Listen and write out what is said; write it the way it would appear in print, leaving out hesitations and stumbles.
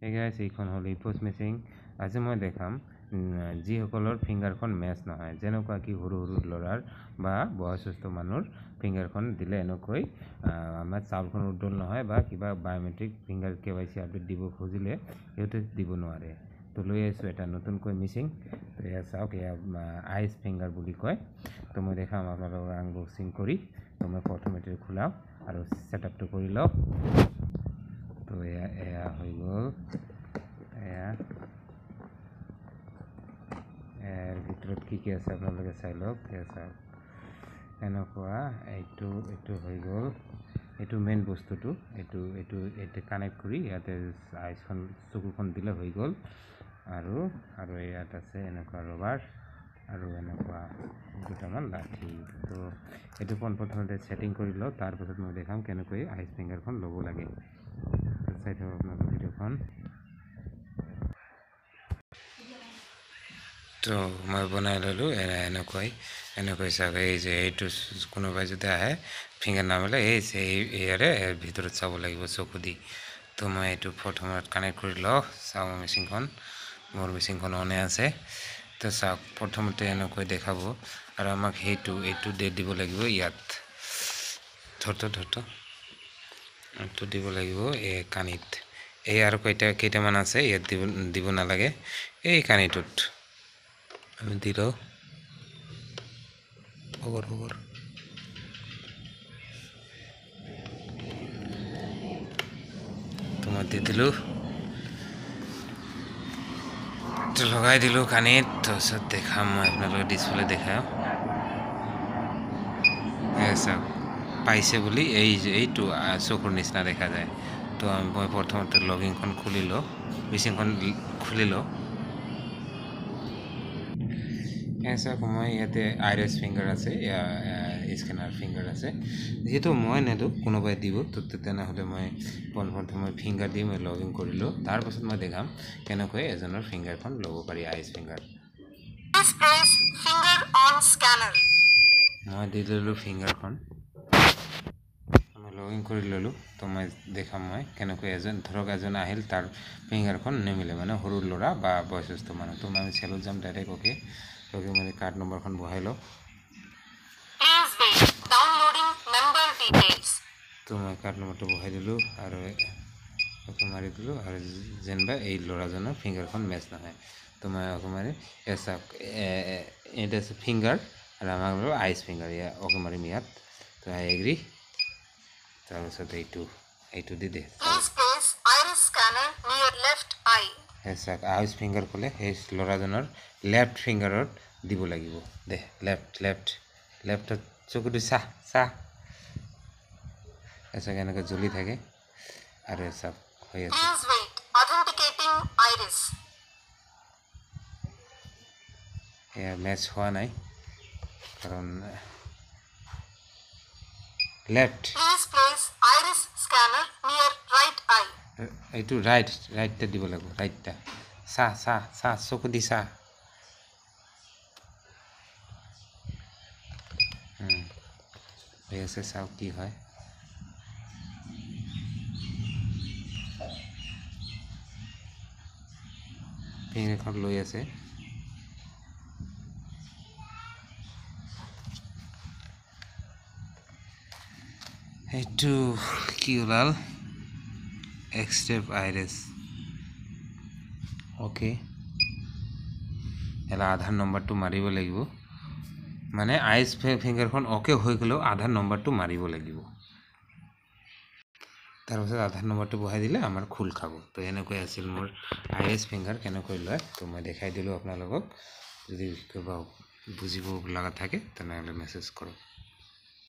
এই গাইছ এইখন হ'ল ইপ'জ মিচিং। আজি মই দেখাম যিসকলৰ ফিংগাৰখন মেচ নহয়, যেনেকুৱা কি সৰু সৰু ল'ৰাৰ বা বয়সস্থ মানুহৰ ফিংগাৰখন দিলে এনেকৈ আমাৰ চাউলখন উজ্জ্বল নহয় বা কিবা বায়োমেট্ৰিক ফিংগাৰ KYC আপডেট দিব খুজিলে সিহঁতে দিব নোৱাৰে। তো লৈ আহিছোঁ এটা নতুনকৈ মিচিং। তো এয়া চাওক, এয়া আইচ ফিংগাৰ বুলি কয়। তো মই দেখাম আপোনালোকক আনবক্সিং কৰি। তো মই প্ৰথমতে খোলাওঁ আৰু ছেটআপটো কৰি লওঁ। তো এয়া হৈ গ'ল। ইয়াৰ ভিতৰত কি কি আছে আপোনালোকে চাই লওক। চাওক এনেকুৱা এইটো হৈ গ'ল। এইটো মেইন বস্তুটো। এইটো কানেক্ট কৰি ইয়াতে আইচখন চকুখন দিলে হৈ গ'ল। আৰু ইয়াত আছে এনেকুৱা ৰবাৰ আৰু এনেকুৱা দুটামান লাঠি। তো এইটো প্ৰথমতে ছেটিং কৰি লওঁ, তাৰপাছত মই দেখাম কেনেকৈ আইচ ফিংগাৰখন ল'ব লাগে। চাই থাকক আপোনালোকৰ ভিডিঅ'খন। তো মই বনাই ল'লোঁ এনেকৈ চাওক। এই যে এইটো কোনোবাই যদি আহে ফিংগাৰ নামালে ইয়াৰে ভিতৰত চাব লাগিব চকু দি। তো মই এইটো প্ৰথমত কানেক্ট কৰি লওঁ। চাওঁ মেচিনখন, মোৰ মেচিনখন অনে আছে। তো চাওক প্ৰথমতে এনেকৈ দেখাব আৰু আমাক এইটো দিব লাগিব। ইয়াত এইটো দিব লাগিব এই কাণিত। এই আৰু কেইটামান আছে ইয়াত দিব নালাগে। এই কাণিটোত আমি দিলোঁ তোমাৰ দি দিলোঁ, লগাই দিলোঁ কাণিত। তাৰপিছত দেখাম মই আপোনালোকে ডিছপ্লে দেখাওঁ। চাওক পাইছে বুলি এইটো চকুৰ নিচিনা দেখা যায়। তো মই প্ৰথমতে লগিংখন খুলি লওঁ, মেচিনখন খুলি লওঁ। চাওক মই ইয়াতে আইৰিছ ফিংগাৰ আছে, স্কেনাৰ ফিংগাৰ আছে। যিহেতু মই নেদোঁ, কোনোবাই দিব, তো তেনেহ'লে মই প্ৰথমে ফিংগাৰ দি মই লগ ইন কৰিলোঁ। তাৰপাছত মই দেখাম কেনেকৈ এজনৰ ফিংগাৰখন ল'ব পাৰি, আইচ ফিংগাৰ। মই দি ল'লোঁ ফিংগাৰখন, মই লগ ইন কৰি ল'লোঁ। তো মই দেখাম মই কেনেকৈ ধৰক এজন আহিল, তাৰ ফিংগাৰখন নিমিলে, মানে সৰু ল'ৰা বা বয়সস্থ মানুহ। তো মই চেলত যাম ডাইৰেক্ট। অ'কে মানে কাৰ্ড নম্বৰখন বহাই লওঁ। তো মই কাৰ্ড নম্বৰটো বহাই দিলোঁ আৰু মাৰি দিলোঁ। আৰু যেনিবা এই ল'ৰাজনৰ ফিংগাৰখন মেচ নহয়। তো মই মাৰি চাওক এইটো আছে ফিংগাৰ আৰু আমাক আইচ ফিংগাৰ। মাৰিম ইয়াত। তো আই এগ্ৰি। তাৰপিছত এইটো দি দে চাওক আইচ ফিংগাৰ ক'লে সেই ল'ৰাজনৰ লেফ্ট ফিংগাৰত দিব লাগিব। দে লেফ্টত চকুটো চাহ চাওক এনেকৈ জ্বলি থাকে। আৰু চাওক হৈ আছে। এয়া মেচ হোৱা নাই, কাৰণ লেফ্ট এইটো ৰাইটটা দিব লাগিব। ৰাইটটা চাহ চকু দি চাহ। হৈ আছে, চাওক কি হয়। ফিংগাৰখন লৈ আছে। এইটো কি ওলাল, এক্সটেপ আইৰিছ। অ'কে, আধাৰ নম্বৰটো মাৰিব লাগিব। মানে আইচ ফিংগাৰখন অ'কে হৈ গ'লেও আধাৰ নম্বৰটো মাৰিব লাগিব। তাৰপিছত আধাৰ নম্বৰটো বহাই দিলে আমাৰ খোল খাব। তো এনেকৈ আছিল মোৰ আইৰিছ ফিংগাৰ কেনেকৈ লয়। তো মই দেখাই দিলোঁ আপোনালোকক। যদি কিবা বুজিব লগা থাকে তেনেহ'লে মেছেজ কৰক।